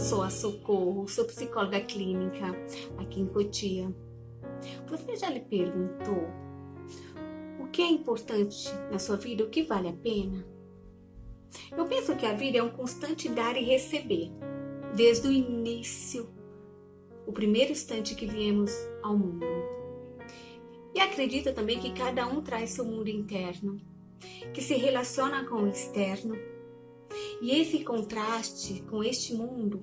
sou a Socorro, sou psicóloga clínica aqui em Cotia. Você já lhe perguntou o que é importante na sua vida, o que vale a pena? Eu penso que a vida é um constante dar e receber, desde o início, o primeiro instante que viemos ao mundo. E acredito também que cada um traz seu mundo interno, que se relaciona com o externo. E esse contraste com este mundo,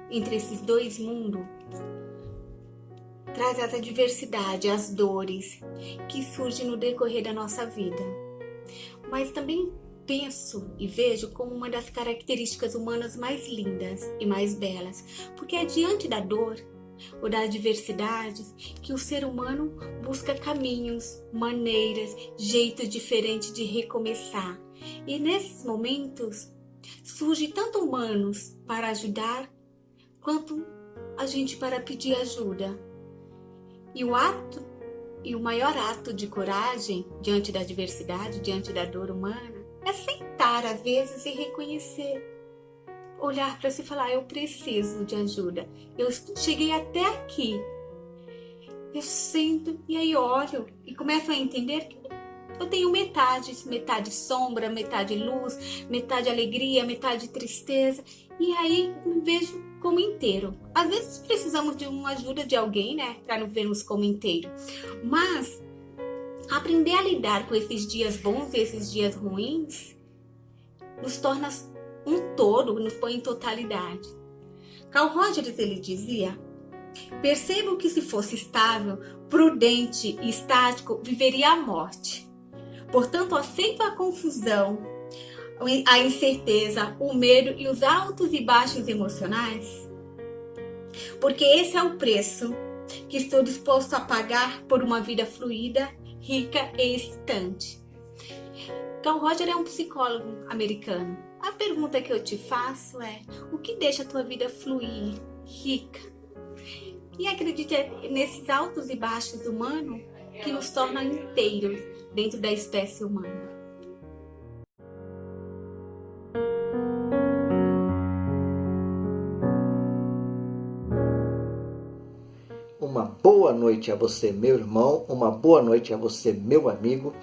entre esses dois mundos, traz essa diversidade, as dores que surgem no decorrer da nossa vida. Mas também penso e vejo como uma das características humanas mais lindas e mais belas, porque é diante da dor ou das diversidades que o ser humano busca caminhos, maneiras, jeitos diferentes de recomeçar. E nesses momentos surge tanto humanos para ajudar, quanto a gente para pedir ajuda. E o maior ato de coragem diante da diversidade, diante da dor humana, é sentar às vezes e reconhecer. Olhar para si e falar, eu preciso de ajuda. Eu cheguei até aqui. Eu sinto e aí olho e começo a entender que eu tenho metade sombra, metade luz, metade alegria, metade tristeza. E aí me vejo como inteiro. Às vezes precisamos de uma ajuda de alguém, né? Para nos vermos como inteiro. Mas aprender a lidar com esses dias bons e esses dias ruins nos torna um todo, nos põe em totalidade. Carl Rogers, ele dizia: percebo que se fosse estável, prudente e estático, viveria a morte. Portanto, aceito a confusão, a incerteza, o medo e os altos e baixos emocionais, porque esse é o preço que estou disposto a pagar por uma vida fluida, rica e excitante. Carl Rogers é um psicólogo americano. A pergunta que eu te faço é: o que deixa a tua vida fluir, rica? E acredite, é nesses altos e baixos humanos que nos torna inteiros dentro da espécie humana. Uma boa noite a você, meu irmão, uma boa noite a você, meu amigo,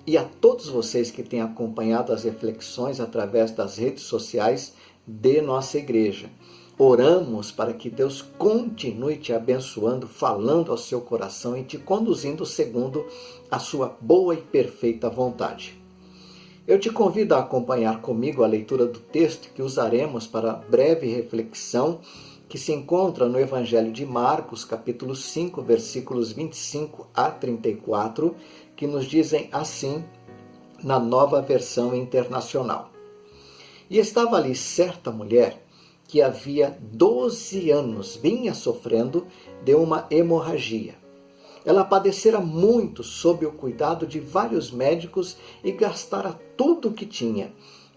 e a todos vocês que têm acompanhado as reflexões através das redes sociais de nossa igreja. Oramos para que Deus continue te abençoando, falando ao seu coração e te conduzindo segundo a sua boa e perfeita vontade. Eu te convido a acompanhar comigo a leitura do texto que usaremos para a breve reflexão que se encontra no Evangelho de Marcos, capítulo 5, versículos 25 a 34, que nos dizem assim na Nova Versão Internacional. E estava ali certa mulher que havia 12 anos vinha sofrendo de uma hemorragia. Ela padecera muito sob o cuidado de vários médicos e gastara tudo o que tinha,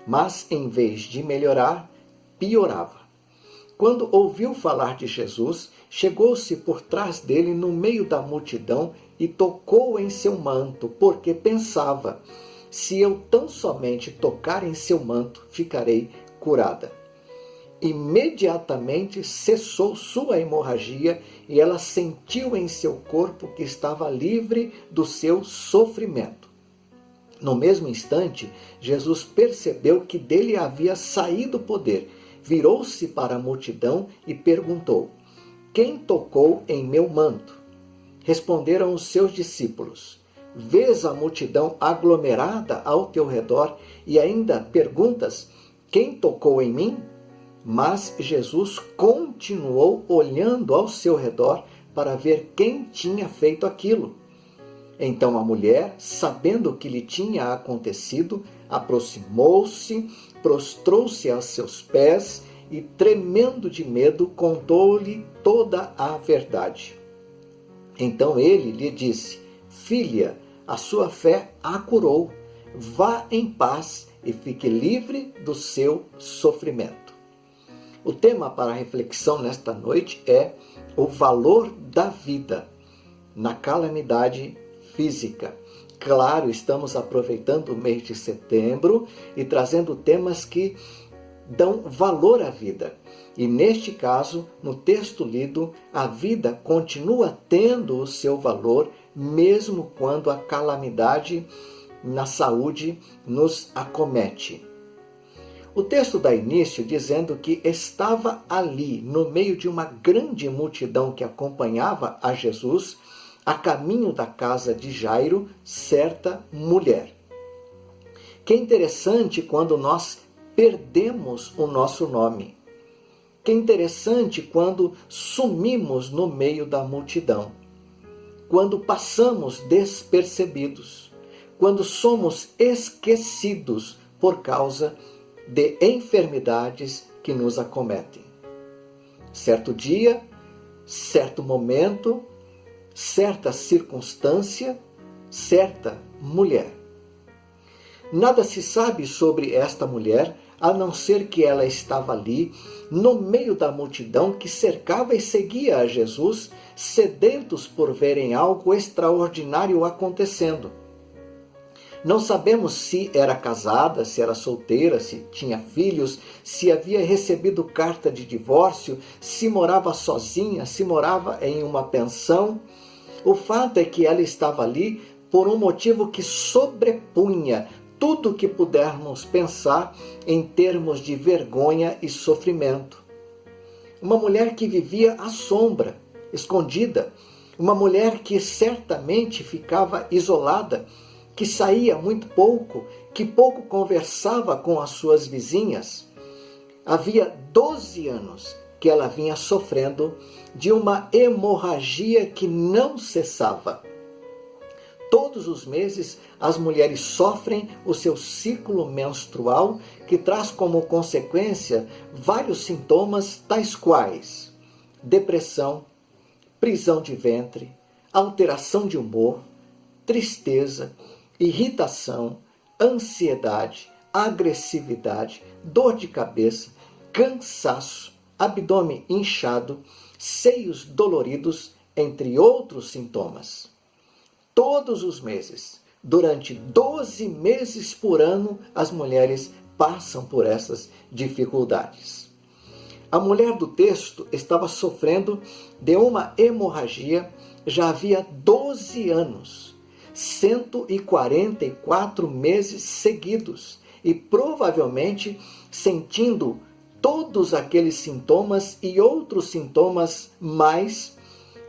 mas em vez de melhorar, piorava. Quando ouviu falar de Jesus, chegou-se por trás dele no meio da multidão e tocou em seu manto, porque pensava: se eu tão somente tocar em seu manto, ficarei curada. Imediatamente cessou sua hemorragia e ela sentiu em seu corpo que estava livre do seu sofrimento. No mesmo instante, Jesus percebeu que dele havia saído o poder, virou-se para a multidão e perguntou: quem tocou em meu manto? Responderam os seus discípulos: vês a multidão aglomerada ao teu redor e ainda perguntas: quem tocou em mim? Mas Jesus continuou olhando ao seu redor para ver quem tinha feito aquilo. Então a mulher, sabendo o que lhe tinha acontecido, aproximou-se, prostrou-se a seus pés e, tremendo de medo, contou-lhe toda a verdade. Então ele lhe disse: filha, a sua fé a curou. Vá em paz e fique livre do seu sofrimento. O tema para a reflexão nesta noite é o valor da vida na calamidade física. Claro, estamos aproveitando o mês de setembro e trazendo temas que dão valor à vida. E neste caso, no texto lido, a vida continua tendo o seu valor, mesmo quando a calamidade na saúde nos acomete. O texto dá início dizendo que estava ali, no meio de uma grande multidão que acompanhava a Jesus, a caminho da casa de Jairo, certa mulher. Que interessante quando nós perdemos o nosso nome. Que interessante quando sumimos no meio da multidão. Quando passamos despercebidos. Quando somos esquecidos por causa de enfermidades que nos acometem. Certo dia, certo momento, certa circunstância, certa mulher. Nada se sabe sobre esta mulher, a não ser que ela estava ali, no meio da multidão que cercava e seguia a Jesus, sedentos por verem algo extraordinário acontecendo. Não sabemos se era casada, se era solteira, se tinha filhos, se havia recebido carta de divórcio, se morava sozinha, se morava em uma pensão. O fato é que ela estava ali por um motivo que sobrepunha tudo o que pudermos pensar em termos de vergonha e sofrimento. Uma mulher que vivia à sombra, escondida. Uma mulher que certamente ficava isolada, que saía muito pouco, que pouco conversava com as suas vizinhas. Havia 12 anos que ela vinha sofrendo de uma hemorragia que não cessava. Todos os meses, as mulheres sofrem o seu ciclo menstrual, que traz como consequência vários sintomas tais quais depressão, prisão de ventre, alteração de humor, tristeza, irritação, ansiedade, agressividade, dor de cabeça, cansaço, abdômen inchado, seios doloridos, entre outros sintomas. Todos os meses, durante 12 meses por ano, as mulheres passam por essas dificuldades. A mulher do texto estava sofrendo de uma hemorragia já havia 12 anos. 144 meses seguidos e provavelmente sentindo todos aqueles sintomas e outros sintomas mais.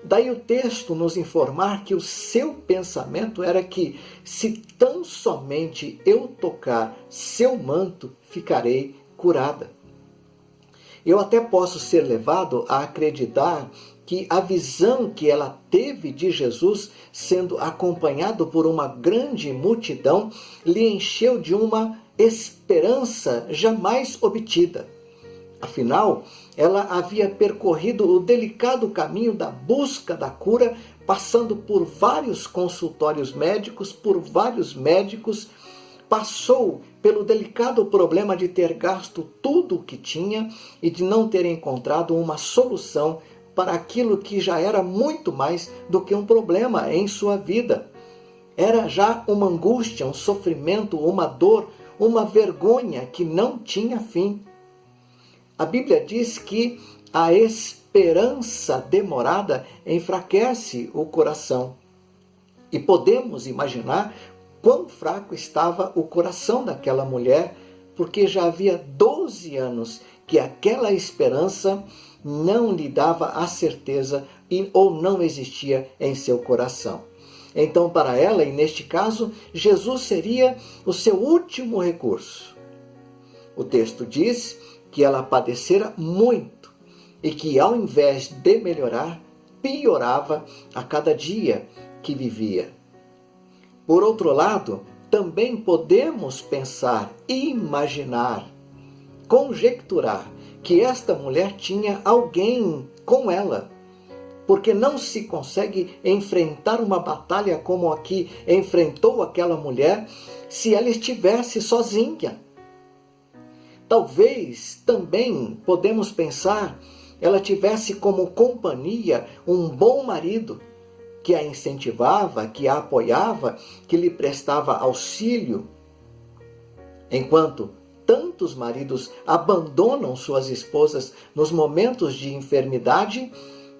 Daí o texto nos informar que o seu pensamento era que, se tão somente eu tocar seu manto, ficarei curada. Eu até posso ser levado a acreditar que a visão que ela teve de Jesus sendo acompanhado por uma grande multidão lhe encheu de uma esperança jamais obtida. Afinal, ela havia percorrido o delicado caminho da busca da cura, passando por vários consultórios médicos, por vários médicos, passou pelo delicado problema de ter gasto tudo o que tinha e de não ter encontrado uma solução para aquilo que já era muito mais do que um problema em sua vida. Era já uma angústia, um sofrimento, uma dor, uma vergonha que não tinha fim. A Bíblia diz que a esperança demorada enfraquece o coração. E podemos imaginar quão fraco estava o coração daquela mulher, porque já havia 12 anos que aquela esperança não lhe dava a certeza ou não existia em seu coração. Então, para ela, e neste caso, Jesus seria o seu último recurso. O texto diz que ela padecera muito e que, ao invés de melhorar, piorava a cada dia que vivia. Por outro lado, também podemos pensar, imaginar, conjecturar que esta mulher tinha alguém com ela, porque não se consegue enfrentar uma batalha como a que enfrentou aquela mulher se ela estivesse sozinha. Talvez também podemos pensar ela tivesse como companhia um bom marido que a incentivava, que a apoiava, que lhe prestava auxílio, enquanto tantos maridos abandonam suas esposas nos momentos de enfermidade,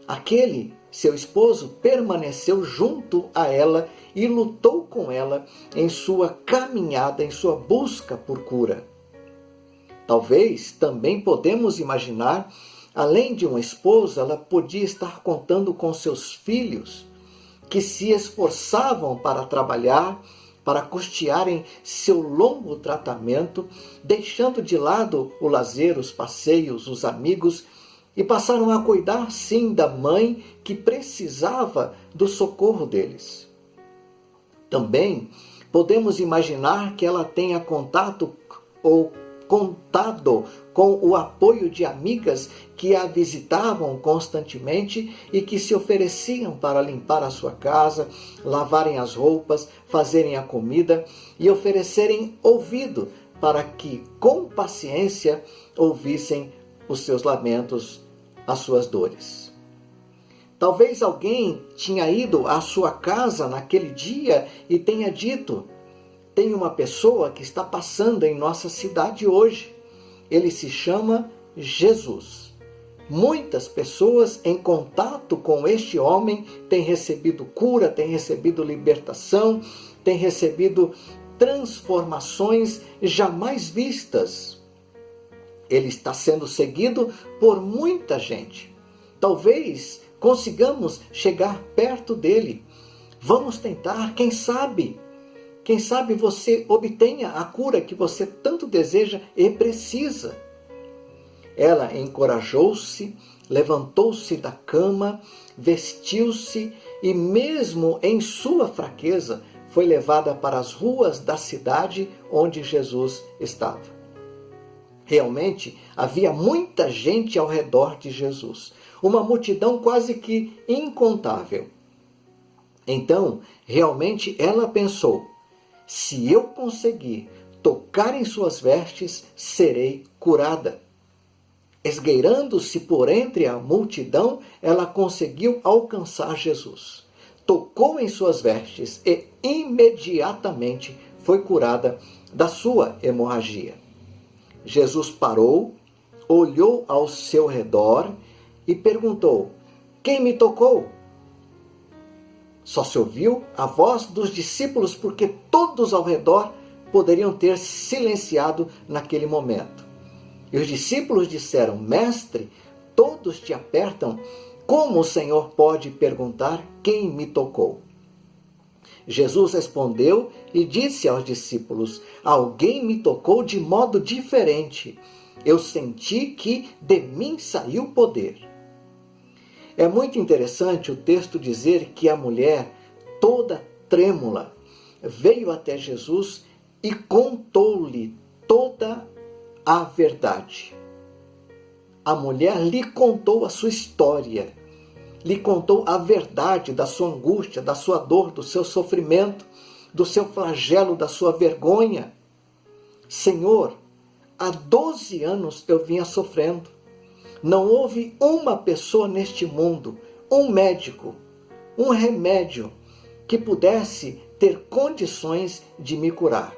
aquele, seu esposo, permaneceu junto a ela e lutou com ela em sua caminhada, em sua busca por cura. Talvez também podemos imaginar, além de uma esposa, ela podia estar contando com seus filhos, que se esforçavam para trabalhar, para custearem seu longo tratamento, deixando de lado o lazer, os passeios, os amigos, e passaram a cuidar, sim, da mãe que precisava do socorro deles. Também podemos imaginar que ela tenha contado com o apoio de amigas que a visitavam constantemente e que se ofereciam para limpar a sua casa, lavarem as roupas, fazerem a comida e oferecerem ouvido para que, com paciência, ouvissem os seus lamentos, as suas dores. Talvez alguém tinha ido à sua casa naquele dia e tenha dito: tem uma pessoa que está passando em nossa cidade hoje. Ele se chama Jesus. Muitas pessoas em contato com este homem têm recebido cura, têm recebido libertação, têm recebido transformações jamais vistas. Ele está sendo seguido por muita gente. Talvez consigamos chegar perto dele. Vamos tentar, quem sabe? Quem sabe você obtenha a cura que você tanto deseja e precisa. Ela encorajou-se, levantou-se da cama, vestiu-se e, mesmo em sua fraqueza, foi levada para as ruas da cidade onde Jesus estava. Realmente havia muita gente ao redor de Jesus, uma multidão quase que incontável. Então, realmente ela pensou: se eu conseguir tocar em suas vestes, serei curada. Esgueirando-se por entre a multidão, ela conseguiu alcançar Jesus. Tocou em suas vestes e imediatamente foi curada da sua hemorragia. Jesus parou, olhou ao seu redor e perguntou: quem me tocou? Só se ouviu a voz dos discípulos, porque todos ao redor poderiam ter silenciado naquele momento. E os discípulos disseram: Mestre, todos te apertam, como o Senhor pode perguntar quem me tocou? Jesus respondeu e disse aos discípulos: alguém me tocou de modo diferente. Eu senti que de mim saiu poder. É muito interessante o texto dizer que a mulher, toda trêmula, veio até Jesus e contou-lhe toda a verdade. A mulher lhe contou a sua história, lhe contou a verdade da sua angústia, da sua dor, do seu sofrimento, do seu flagelo, da sua vergonha. Senhor, há 12 anos eu vinha sofrendo. Não houve uma pessoa neste mundo, um médico, um remédio que pudesse ter condições de me curar.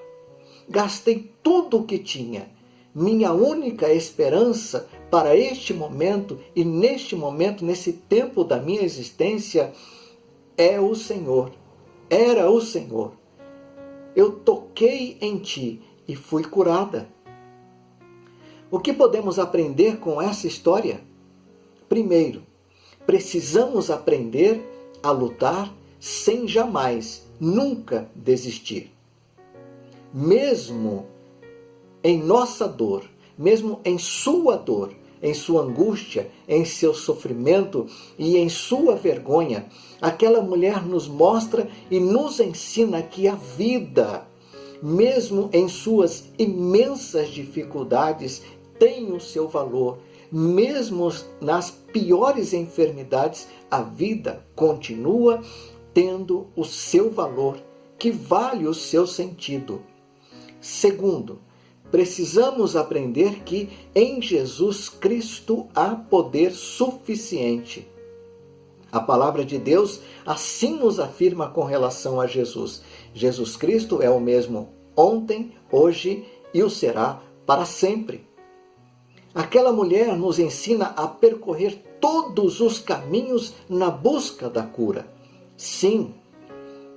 Gastei tudo o que tinha. Minha única esperança para este momento e neste momento, nesse tempo da minha existência, é o Senhor. Era o Senhor. Eu toquei em ti e fui curada. O que podemos aprender com essa história? Primeiro, precisamos aprender a lutar sem jamais, nunca desistir. Mesmo em nossa dor, mesmo em sua dor, em sua angústia, em seu sofrimento e em sua vergonha, aquela mulher nos mostra e nos ensina que a vida, mesmo em suas imensas dificuldades, tem o seu valor. Mesmo nas piores enfermidades, a vida continua tendo o seu valor, que vale o seu sentido. Segundo, precisamos aprender que em Jesus Cristo há poder suficiente. A palavra de Deus assim nos afirma com relação a Jesus. Jesus Cristo é o mesmo ontem, hoje e o será para sempre. Aquela mulher nos ensina a percorrer todos os caminhos na busca da cura. Sim,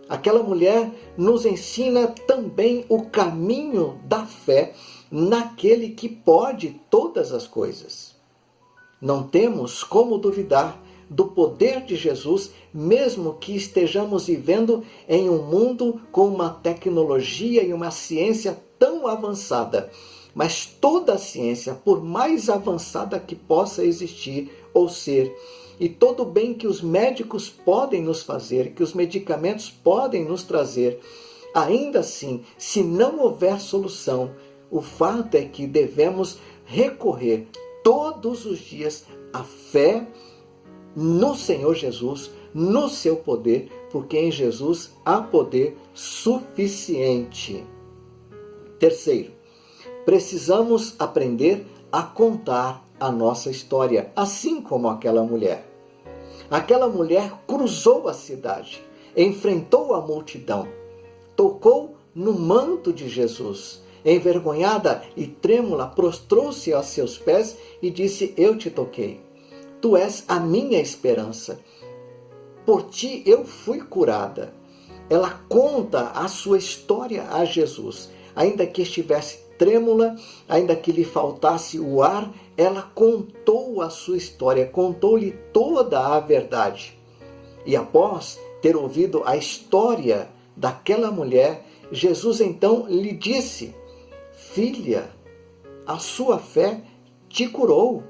aquela mulher nos ensina também o caminho da fé naquele que pode todas as coisas. Não temos como duvidar do poder de Jesus, mesmo que estejamos vivendo em um mundo com uma tecnologia e uma ciência tão avançada. Mas toda a ciência, por mais avançada que possa existir ou ser, e todo o bem que os médicos podem nos fazer, que os medicamentos podem nos trazer, ainda assim, se não houver solução, o fato é que devemos recorrer todos os dias à fé no Senhor Jesus, no seu poder, porque em Jesus há poder suficiente. Terceiro, precisamos aprender a contar a nossa história, assim como aquela mulher. Aquela mulher cruzou a cidade, enfrentou a multidão, tocou no manto de Jesus. Envergonhada e trêmula, prostrou-se aos seus pés e disse: eu te toquei. Tu és a minha esperança. Por ti eu fui curada. Ela conta a sua história a Jesus. Ainda que estivesse trêmula, ainda que lhe faltasse o ar, ela contou a sua história, contou-lhe toda a verdade. E após ter ouvido a história daquela mulher, Jesus então lhe disse: filha, a sua fé te curou.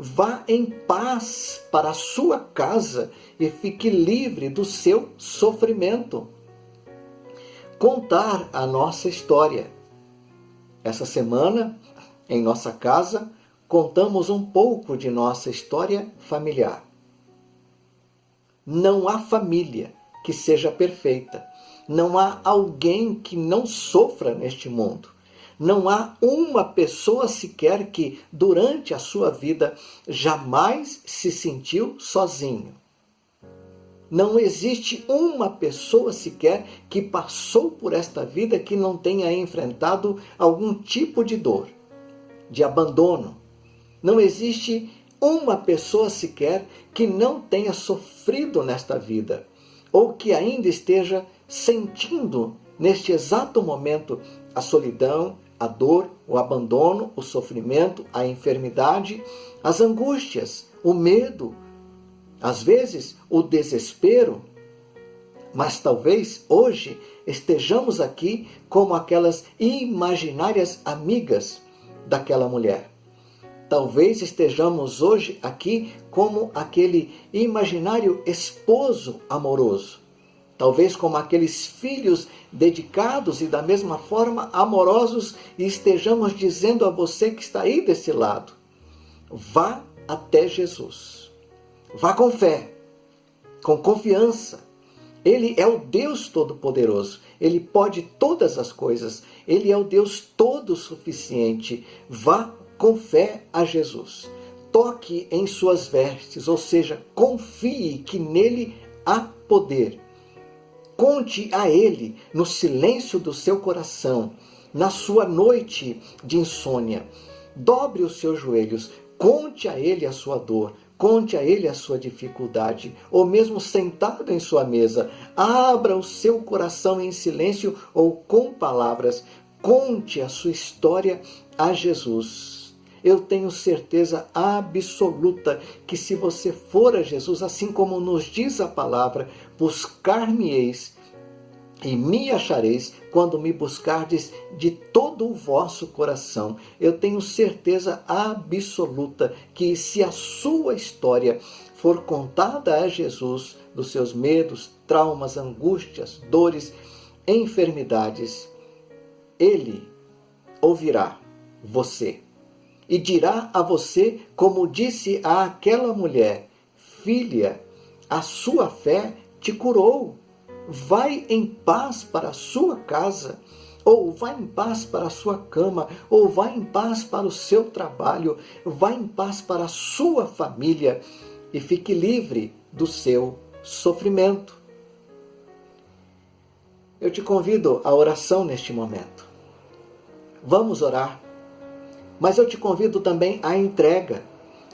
Vá em paz para a sua casa e fique livre do seu sofrimento. Contar a nossa história. Essa semana, em nossa casa, contamos um pouco de nossa história familiar. Não há família que seja perfeita. Não há alguém que não sofra neste mundo. Não há uma pessoa sequer que, durante a sua vida, jamais se sentiu sozinho. Não existe uma pessoa sequer que passou por esta vida que não tenha enfrentado algum tipo de dor, de abandono. Não existe uma pessoa sequer que não tenha sofrido nesta vida, ou que ainda esteja sentindo, neste exato momento, a solidão, a dor, o abandono, o sofrimento, a enfermidade, as angústias, o medo, às vezes o desespero. Mas talvez hoje estejamos aqui como aquelas imaginárias amigas daquela mulher. Talvez estejamos hoje aqui como aquele imaginário esposo amoroso. Talvez como aqueles filhos dedicados e da mesma forma amorosos, e estejamos dizendo a você que está aí desse lado: vá até Jesus. Vá com fé, com confiança. Ele é o Deus Todo-Poderoso. Ele pode todas as coisas. Ele é o Deus todo-suficiente. Vá com fé a Jesus. Toque em suas vestes, ou seja, confie que nele há poder. Conte a Ele no silêncio do seu coração, na sua noite de insônia. Dobre os seus joelhos, conte a Ele a sua dor, conte a Ele a sua dificuldade, ou mesmo sentado em sua mesa, abra o seu coração em silêncio ou com palavras, conte a sua história a Jesus. Eu tenho certeza absoluta que se você for a Jesus, assim como nos diz a palavra, buscar-me-eis e me achareis quando me buscardes de todo o vosso coração. Eu tenho certeza absoluta que se a sua história for contada a Jesus, dos seus medos, traumas, angústias, dores, enfermidades, Ele ouvirá você. E dirá a você, como disse àquela mulher: filha, a sua fé te curou. Vai em paz para a sua casa, ou vai em paz para a sua cama, ou vai em paz para o seu trabalho, vai em paz para a sua família e fique livre do seu sofrimento. Eu te convido à oração neste momento. Vamos orar Mas eu te convido também à entrega.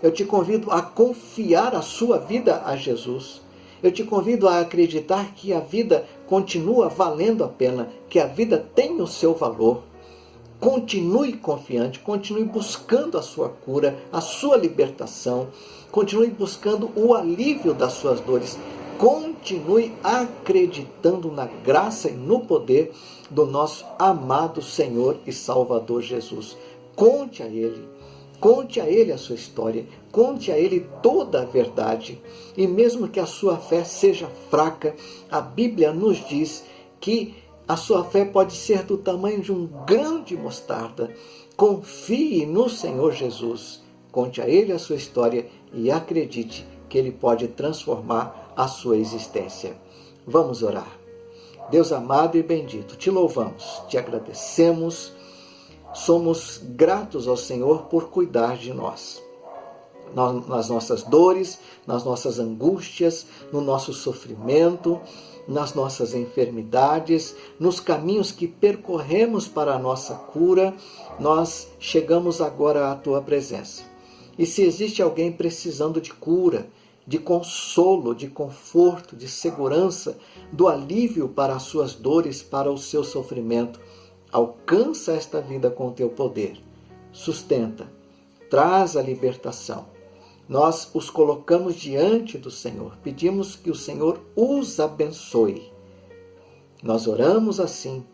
Eu te convido a confiar a sua vida a Jesus. Eu te convido a acreditar que a vida continua valendo a pena, que a vida tem o seu valor. Continue confiante, continue buscando a sua cura, a sua libertação, continue buscando o alívio das suas dores, continue acreditando na graça e no poder do nosso amado Senhor e Salvador Jesus. Conte a Ele a sua história, conte a Ele toda a verdade. E mesmo que a sua fé seja fraca, a Bíblia nos diz que a sua fé pode ser do tamanho de um grão de mostarda. Confie no Senhor Jesus, conte a Ele a sua história e acredite que Ele pode transformar a sua existência. Vamos orar. Deus amado e bendito, te louvamos, te agradecemos. Somos gratos ao Senhor por cuidar de nós. Nas nossas dores, nas nossas angústias, no nosso sofrimento, nas nossas enfermidades, nos caminhos que percorremos para a nossa cura, nós chegamos agora à Tua presença. E se existe alguém precisando de cura, de consolo, de conforto, de segurança, do alívio para as suas dores, para o seu sofrimento, alcança esta vida com o Teu poder. Sustenta, traz a libertação. Nós os colocamos diante do Senhor, pedimos que o Senhor os abençoe. Nós oramos assim,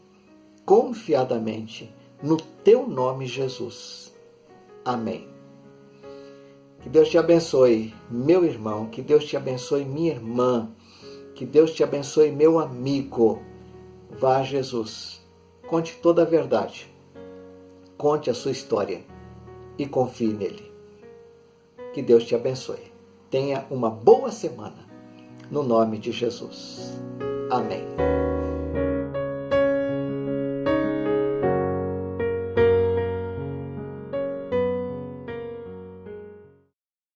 confiadamente, no Teu nome, Jesus. Amém. Que Deus te abençoe, meu irmão, que Deus te abençoe, minha irmã, que Deus te abençoe, meu amigo. Vá a Jesus, conte toda a verdade, conte a sua história e confie nele. Que Deus te abençoe. Tenha uma boa semana, no nome de Jesus. Amém.